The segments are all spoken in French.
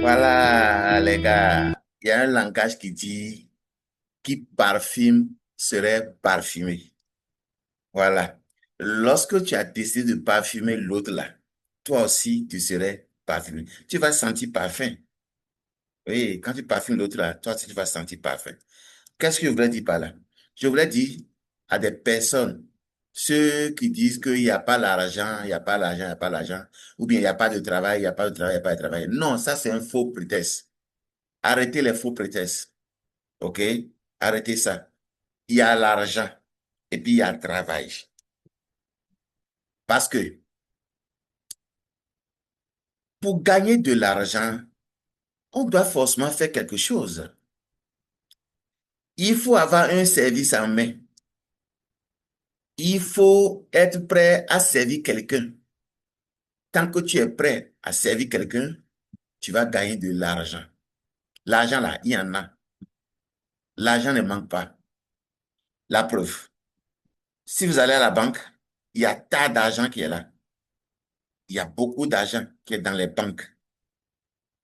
Voilà, les gars, il y a un langage qui dit qui parfume serait parfumé. Voilà. Lorsque tu as décidé de parfumer l'autre là, toi aussi, tu serais parfumé. Tu vas sentir parfum. Oui, quand tu parfumes l'autre là, toi aussi, tu vas sentir parfum. Qu'est-ce que je voulais dire par là? Je voulais dire à des personnes, ceux qui disent qu'il n'y a pas l'argent, il n'y a pas l'argent, il n'y a pas l'argent, ou bien il n'y a pas de travail, il n'y a pas de travail, il n'y a pas de travail. Non, ça c'est un faux prétexte. Arrêtez les faux prétextes. OK? Arrêtez ça. Il y a l'argent et puis il y a le travail. Parce que pour gagner de l'argent, on doit forcément faire quelque chose. Il faut avoir un service en main. Il faut être prêt à servir quelqu'un. Tant que tu es prêt à servir quelqu'un, tu vas gagner de l'argent. L'argent là, il y en a. L'argent ne manque pas. La preuve. Si vous allez à la banque, il y a tas d'argent qui est là. Il y a beaucoup d'argent qui est dans les banques.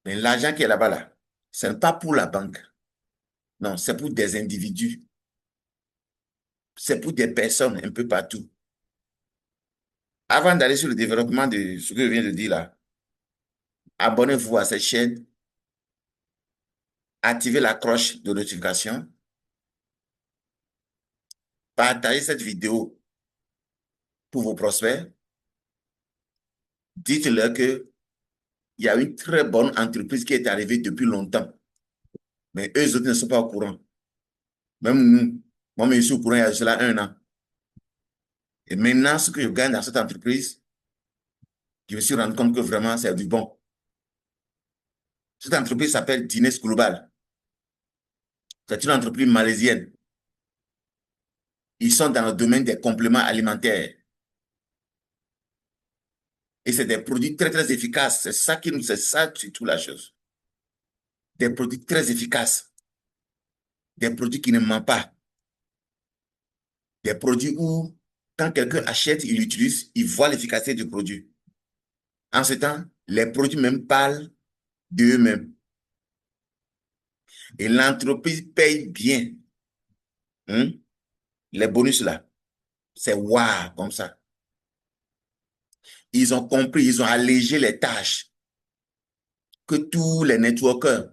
Mais l'argent qui est là-bas, là, ce n'est pas pour la banque. Non, c'est pour des individus. C'est pour des personnes un peu partout. Avant d'aller sur le développement de ce que je viens de dire là, abonnez-vous à cette chaîne, activez la cloche de notification, partagez cette vidéo pour vos prospects, dites-leur que il y a une très bonne entreprise qui est arrivée depuis longtemps, mais eux autres ne sont pas au courant. Même nous, moi, je suis au courant il y a cela 1 an. Et maintenant, ce que je gagne dans cette entreprise, je me suis rendu compte que vraiment, c'est du bon. Cette entreprise s'appelle Dines Global. C'est une entreprise malaisienne. Ils sont dans le domaine des compléments alimentaires. Et c'est des produits très, très efficaces. C'est ça qui nous, c'est ça, c'est tout la chose. Des produits très efficaces. Des produits qui ne mentent pas. Des produits où, quand quelqu'un achète, il utilise, il voit l'efficacité du produit. En ce temps, les produits même parlent d'eux-mêmes. Et l'entreprise paye bien. Hein. Les bonus là, c'est waouh, comme ça. Ils ont compris, ils ont allégé les tâches que tous les networkers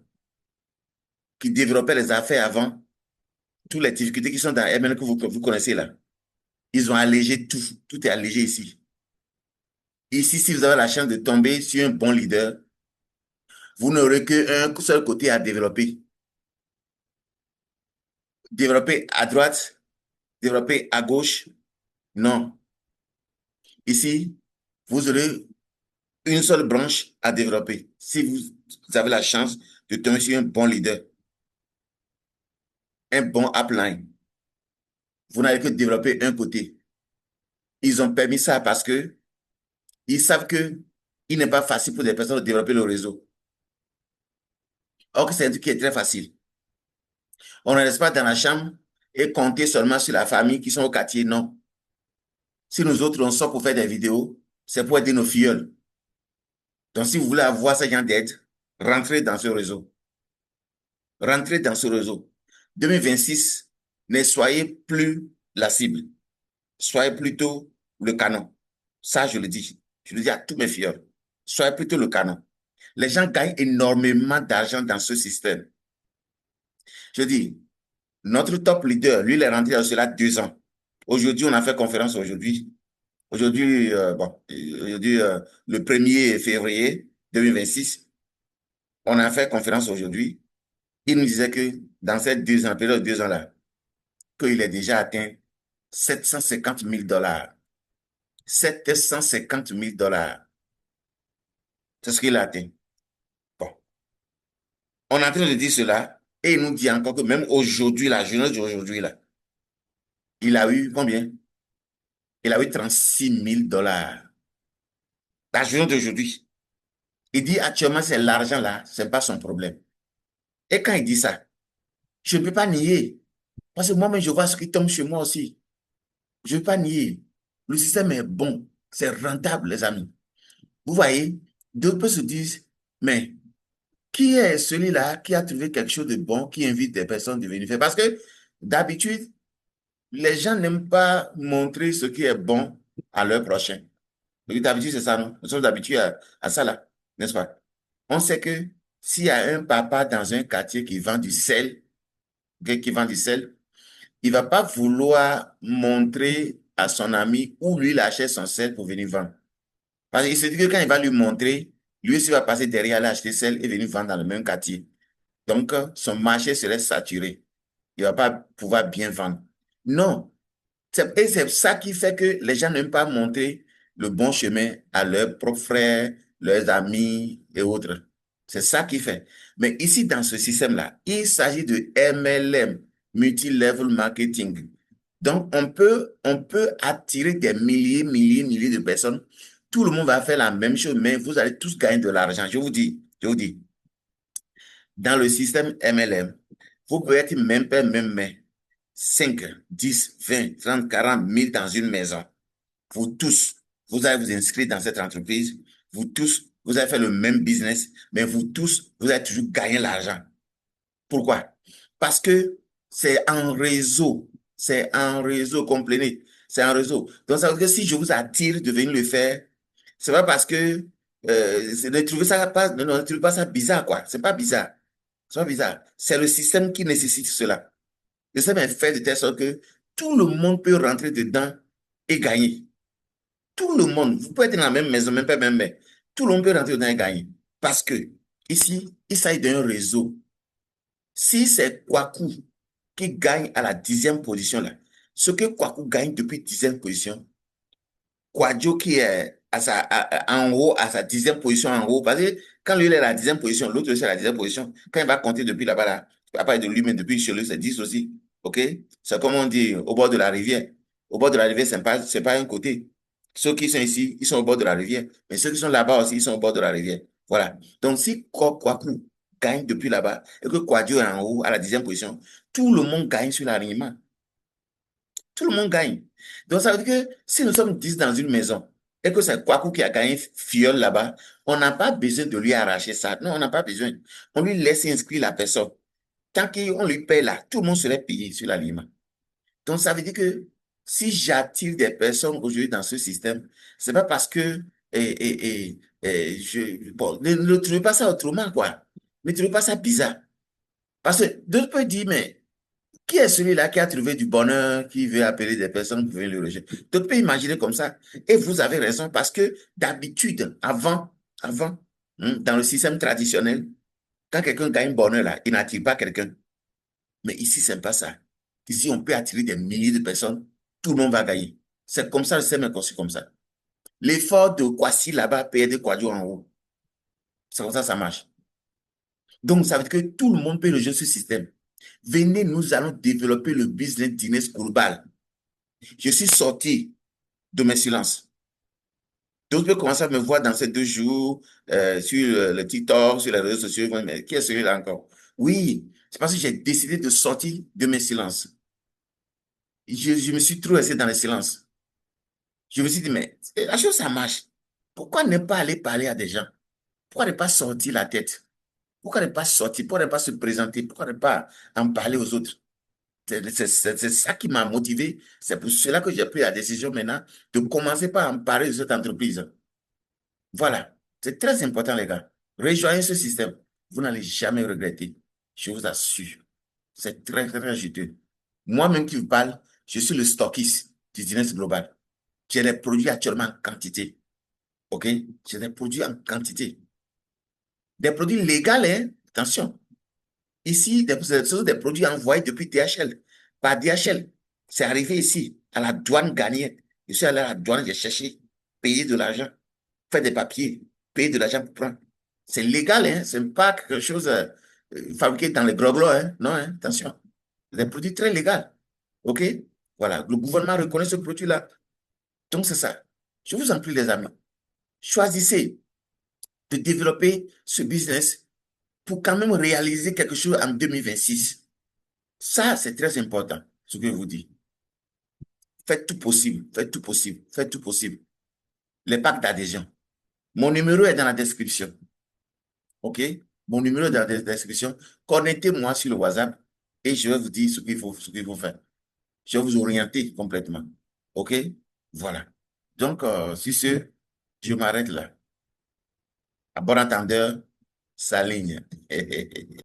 qui développaient les affaires avant, toutes les difficultés qui sont dans ML que vous connaissez là, ils ont allégé tout. Tout est allégé ici. Ici, si vous avez la chance de tomber sur un bon leader, vous n'aurez qu'un seul côté à développer. Développer à droite, développer à gauche. Non. Ici, vous aurez une seule branche à développer. Si vous avez la chance de tomber sur un bon leader, un bon upline, vous n'avez que développer un côté. Ils ont permis ça parce que ils savent que il n'est pas facile pour des personnes de développer le réseau. Or que c'est un truc qui est très facile. On ne reste pas dans la chambre et compter seulement sur la famille qui sont au quartier. Non. Si nous autres, on sort pour faire des vidéos, c'est pour aider nos filleuls. Donc, si vous voulez avoir ce genre d'aide, rentrez dans ce réseau. Rentrez dans ce réseau. 2026, ne soyez plus la cible. Soyez plutôt le canon. Ça, je le dis. Je le dis à tous mes filleuls. Soyez plutôt le canon. Les gens gagnent énormément d'argent dans ce système. Je dis, notre top leader, lui, il est rentré à cela 2 ans. Aujourd'hui, on a fait conférence aujourd'hui. Aujourd'hui, le 1er février 2026, on a fait conférence aujourd'hui. Il nous disait que dans ces 2 ans, période de 2 ans-là, qu'il est déjà atteint 750 000 $. 750 000 $. C'est ce qu'il a atteint. Bon. On est en train de dire cela et il nous dit encore que même aujourd'hui, la journée d'aujourd'hui, là, il a eu combien? Il a eu 36 000 $. La journée d'aujourd'hui. Il dit actuellement, c'est l'argent là, ce n'est pas son problème. Et quand il dit ça, je ne peux pas nier. Parce que moi-même, je vois ce qui tombe chez moi aussi. Je ne peux pas nier. Le système est bon. C'est rentable, les amis. Vous voyez, deux personnes se disent, mais Qui est celui-là qui a trouvé quelque chose de bon, qui invite des personnes à venir faire? Parce que d'habitude, les gens n'aiment pas montrer ce qui est bon à leur prochain. Oui, d'habitude, c'est ça, non? Nous sommes habitués à ça, là, n'est-ce pas? On sait que s'il y a un papa dans un quartier qui vend du sel, qui vend du sel, il va pas vouloir montrer à son ami où lui il achète son sel pour venir vendre. Parce qu'il se dit que quand il va lui montrer, lui aussi va passer derrière aller acheter sel et venir vendre dans le même quartier. Donc, son marché serait saturé. Il va pas pouvoir bien vendre. Non. Et c'est ça qui fait que les gens n'aiment pas montrer le bon chemin à leurs propres frères, leurs amis et autres. C'est ça qui fait. Mais ici, dans ce système-là, il s'agit de MLM, Multi-Level Marketing. Donc, on peut attirer des milliers, milliers, milliers de personnes. Tout le monde va faire la même chose, mais vous allez tous gagner de l'argent. Je vous dis, dans le système MLM, vous pouvez être même père, même mère. 5, 10, 20, 30, 40 000 dans une maison. Vous tous, vous allez vous inscrire dans cette entreprise. Vous tous, vous allez faire le même business, mais vous tous, vous allez toujours gagner l'argent. Pourquoi? Parce que c'est un réseau. C'est un réseau complet. C'est un réseau. Donc, ça veut dire que si je vous attire de venir le faire, c'est pas parce que ne trouvez ça pas, ne trouvez pas ça bizarre, quoi. C'est pas bizarre. C'est pas bizarre. C'est le système qui nécessite cela. Le système est fait de telle sorte que tout le monde peut rentrer dedans et gagner. Tout le monde. Vous pouvez être dans la même maison, même pas même mère. Tout le monde peut rentrer dedans et gagner. Parce que ici, il s'agit d'un réseau. Si c'est Kwaku qui gagne à la 10e position là, ce que Kwaku gagne depuis 10e position, Kwadjo qui est en haut, à sa 10e position en haut, parce que quand lui il est à la 10e position, l'autre aussi est à la 10e position, quand il va compter depuis là-bas, là, à partir de lui, mais depuis chez lui, c'est 10 aussi. OK? C'est comme on dit au bord de la rivière. Au bord de la rivière, c'est pas un côté. Ceux qui sont ici, ils sont au bord de la rivière. Mais ceux qui sont là-bas aussi, ils sont au bord de la rivière. Voilà. Donc, si Kwaku gagne depuis là-bas et que Kwadjo est en haut, à la 10e position, tout le monde gagne sur l'alignement. Tout le monde gagne. Donc, ça veut dire que si nous sommes 10 dans une maison et que c'est Kwaku qui a gagné fiole là-bas, on n'a pas besoin de lui arracher ça. Non, on n'a pas besoin. On lui laisse inscrire la personne. Tant qu'on lui paye là, tout le monde serait payé sur l'aliment. Donc, ça veut dire que si j'attire des personnes aujourd'hui dans ce système, c'est pas parce que bon, ne trouvez pas ça autrement, quoi. Ne trouvez pas ça bizarre. Parce que d'autres peuvent dire, mais qui est celui-là qui a trouvé du bonheur, qui veut appeler des personnes pour venir le rejeter? Tu peux imaginer comme ça. Et vous avez raison parce que d'habitude, avant, dans le système traditionnel, quand quelqu'un gagne bonheur là, il n'attire pas quelqu'un. Mais ici, c'est pas ça. Ici, on peut attirer des milliers de personnes. Tout le monde va gagner. C'est comme ça, le système est conçu comme ça. L'effort de Kwasi là-bas paye de Kwadjo en haut. C'est comme ça que ça marche. Donc, ça veut dire que tout le monde peut rejoindre ce système. Venez, nous allons développer le business business global. Je suis sorti de mes silences. D'autres peuvent commencer à me voir dans ces 2 jours sur le TikTok, sur les réseaux sociaux. Mais qui est celui-là encore? Oui, c'est parce que j'ai décidé de sortir de mes silences. Je me suis trop resté dans le silence. Je me suis dit, mais la chose, ça marche. Pourquoi ne pas aller parler à des gens? Pourquoi ne pas sortir la tête? Pourquoi ne pas sortir? Pourquoi ne pas se présenter? Pourquoi ne pas en parler aux autres? C'est ça qui m'a motivé. C'est pour cela que j'ai pris la décision maintenant de commencer par en parler de cette entreprise. Voilà. C'est très important, les gars. Rejoignez ce système. Vous n'allez jamais regretter. Je vous assure. C'est très, très, très juteux. Moi-même qui vous parle, je suis le stockiste du business global. J'ai des produits actuellement en quantité. OK? J'ai des produits en quantité. Des produits légaux, hein? Attention. Ici, ce sont des produits envoyés depuis DHL. Par DHL. C'est arrivé ici, à la douane ghanéenne. Je suis allé à la douane, j'ai cherché, payer de l'argent, faire des papiers, payer de l'argent pour prendre. C'est légal, hein? Ce n'est pas quelque chose fabriqué dans les gros hein? Non, hein? Attention. Des produits très légaux. OK? Voilà. Le gouvernement reconnaît ce produit-là. Donc, c'est ça. Je vous en prie, les amis. Choisissez de développer ce business pour quand même réaliser quelque chose en 2026. Ça, c'est très important, ce que je vous dis. Faites tout possible, faites tout possible, faites tout possible. Les packs d'adhésion. Mon numéro est dans la description. OK? mon numéro est dans la description. Connectez-moi sur le WhatsApp et je vais vous dire ce qu'il faut faire. Je vais vous orienter complètement. OK? Voilà. Donc, sur ce, je m'arrête là. À bon entendeur, sa ligne.